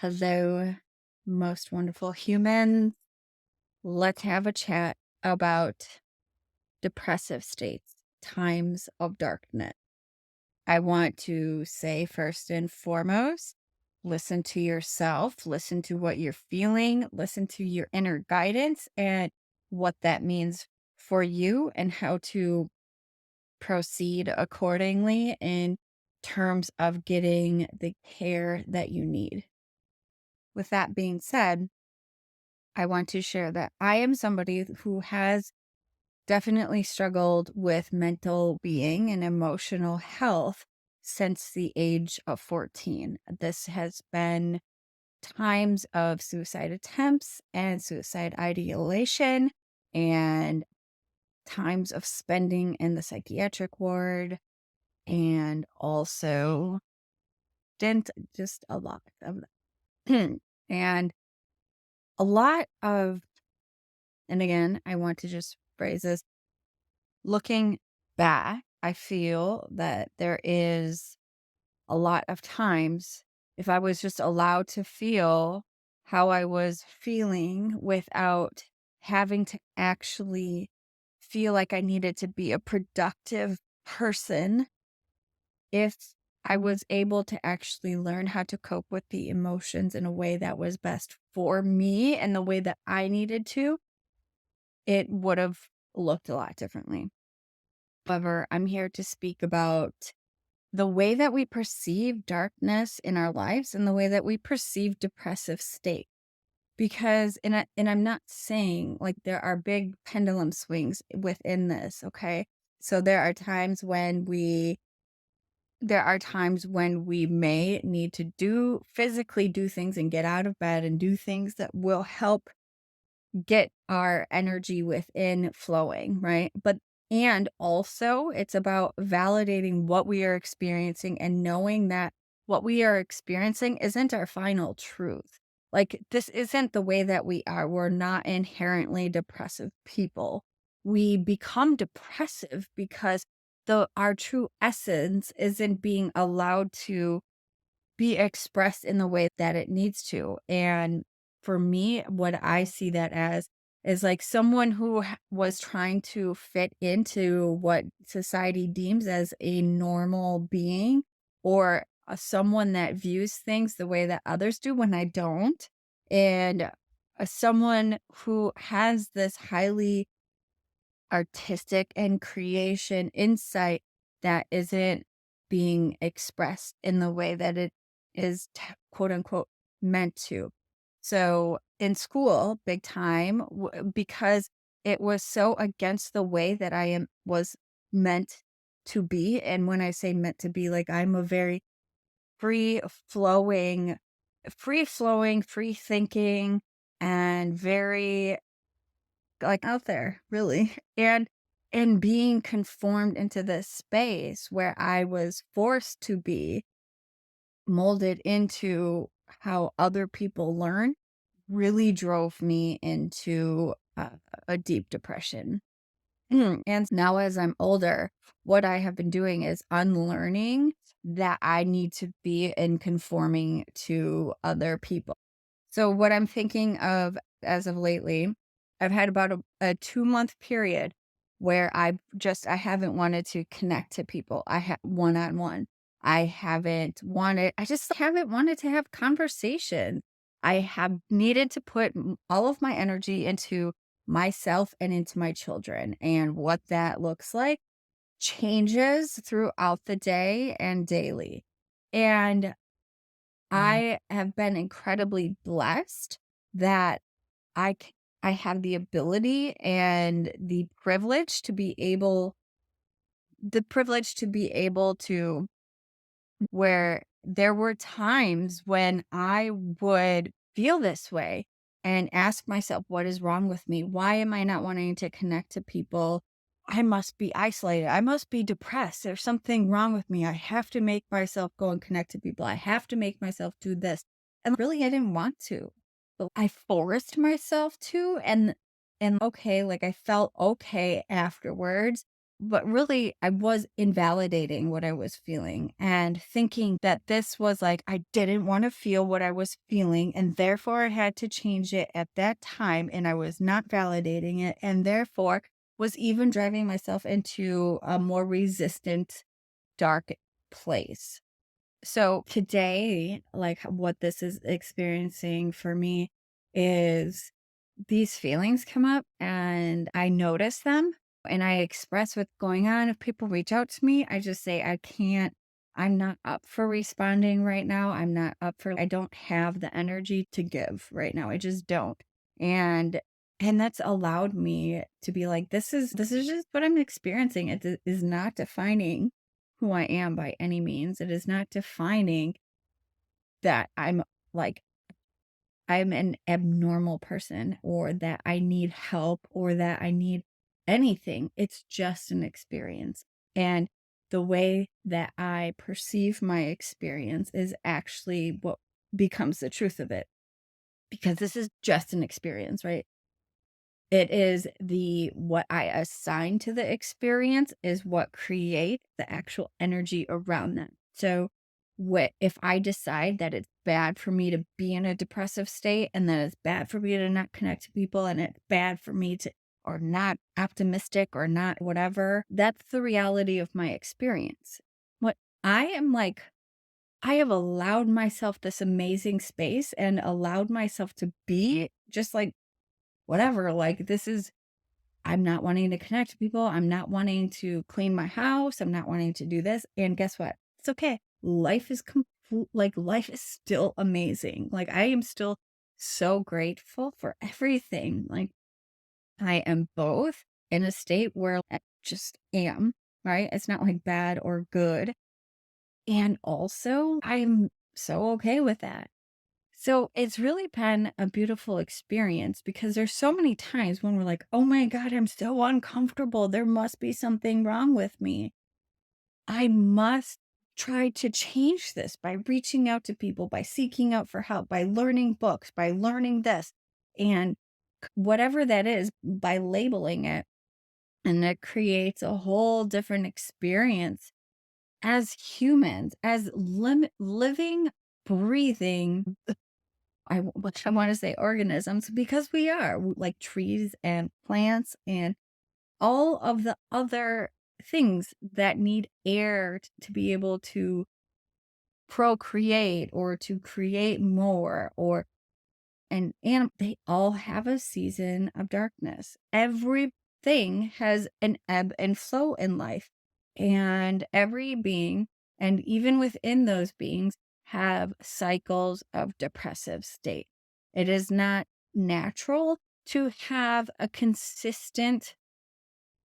Hello, most wonderful humans. Let's have a chat about depressive states, times of darkness. I want to say first and foremost, listen to yourself, listen to what you're feeling, listen to your inner guidance and what that means for you and how to proceed accordingly in terms of getting the care that you need. With that being said, I want to share that I am somebody who has definitely struggled with mental being and emotional health since the age of 14. This has been times of suicide attempts and suicide ideation and times of spending in the psychiatric ward and also didn't just a lot of that. And a lot of, and again, I want to just phrase this. Looking back, I feel that there is a lot of times if I was just allowed to feel how I was feeling without having to actually feel like I needed to be a productive person, if I was able to actually learn how to cope with the emotions in a way that was best for me and the way that I needed to, it would have looked a lot differently. However, I'm here to speak about the way that we perceive darkness in our lives and the way that we perceive depressive state. Because and I'm not saying like there are big pendulum swings within this, okay? So there are times when we may need to physically do things and get out of bed and do things that will help get our energy within flowing, right? And also it's about validating what we are experiencing and knowing that what we are experiencing isn't our final truth. Like this isn't the way that we are. We're not inherently depressive people. We become depressive because our true essence isn't being allowed to be expressed in the way that it needs to. And for me, what I see that as is like someone who was trying to fit into what society deems as a normal being or someone that views things the way that others do when I don't. And someone who has this highly artistic and creation insight that isn't being expressed in the way that it is quote unquote meant to. So in school, big time, because it was so against the way that was meant to be. And when I say meant to be, like I'm a very free flowing, free thinking, and very like, out there, really, and being conformed into this space where I was forced to be molded into how other people learn really drove me into a deep depression. And now as I'm older, what I have been doing is unlearning that I need to be in conforming to other people. So what I'm thinking of as of lately, I've had about a 2-month period where I haven't wanted to connect to people. One-on-one. I just haven't wanted to have conversation. I have needed to put all of my energy into myself and into my children. And what that looks like changes throughout the day and daily. And I have been incredibly blessed that I c I have the ability and the privilege to be able to where there were times when I would feel this way and ask myself, "What is wrong with me? Why am I not wanting to connect to people? I must be isolated. I must be depressed. There's something wrong with me. I have to make myself go and connect to people. I have to make myself do this." And really, I didn't want to, but I forced myself to, and okay, like I felt okay afterwards. But really, I was invalidating what I was feeling and thinking that this was like, I didn't want to feel what I was feeling. And therefore, I had to change it at that time. And I was not validating it. And therefore, was even driving myself into a more resistant, dark place. So today, like what this is experiencing for me is these feelings come up and I notice them and I express what's going on. If people reach out to me, I just say, I can't, I'm not up for responding right now. I don't have the energy to give right now. I just don't. And that's allowed me to be like, this is just what I'm experiencing. Is not defining who I am by any means. It is not defining that like I'm an abnormal person or that I need help or that I need anything. It's just an experience. And the way that I perceive my experience is actually what becomes the truth of it because this is just an experience, right? It is the what I assign to the experience is what creates the actual energy around that. So, what if I decide that it's bad for me to be in a depressive state and that it's bad for me to not connect to people and it's bad for me to or not optimistic or not whatever, that's the reality of my experience. What I am like I have allowed myself this amazing space and allowed myself to be just like whatever, like this is I'm not wanting to connect to people. I'm not wanting to clean my house. I'm not wanting to do this. And guess what? It's okay. Life is still amazing. Like I am still so grateful for everything. Like I am both in a state where I just am, right? It's not like bad or good. And also I'm so okay with that. So it's really been a beautiful experience because there's so many times when we're like, oh my God, I'm so uncomfortable. There must be something wrong with me. I must try to change this by reaching out to people, by seeking out for help, by learning books, by learning this. And whatever that is, by labeling it. And it creates a whole different experience as humans, as living, breathing what I wanna say organisms because we are, like trees and plants and all of the other things that need air to be able to procreate or to create more or and they all have a season of darkness. Everything has an ebb and flow in life, and every being, and even within those beings, have cycles of depressive state. It is not natural to have a consistent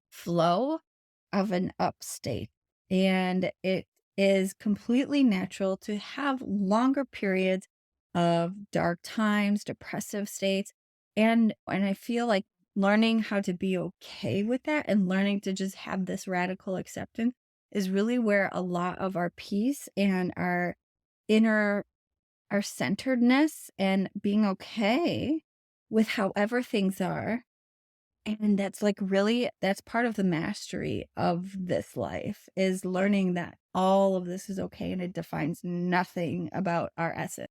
flow of an up state. And it is completely natural to have longer periods of dark times, depressive states. And I feel like learning how to be okay with that and learning to just have this radical acceptance is really where a lot of our peace and our inner our centeredness and being okay with however things are and that's like really that's part of the mastery of this life is learning that all of this is okay and it defines nothing about our essence.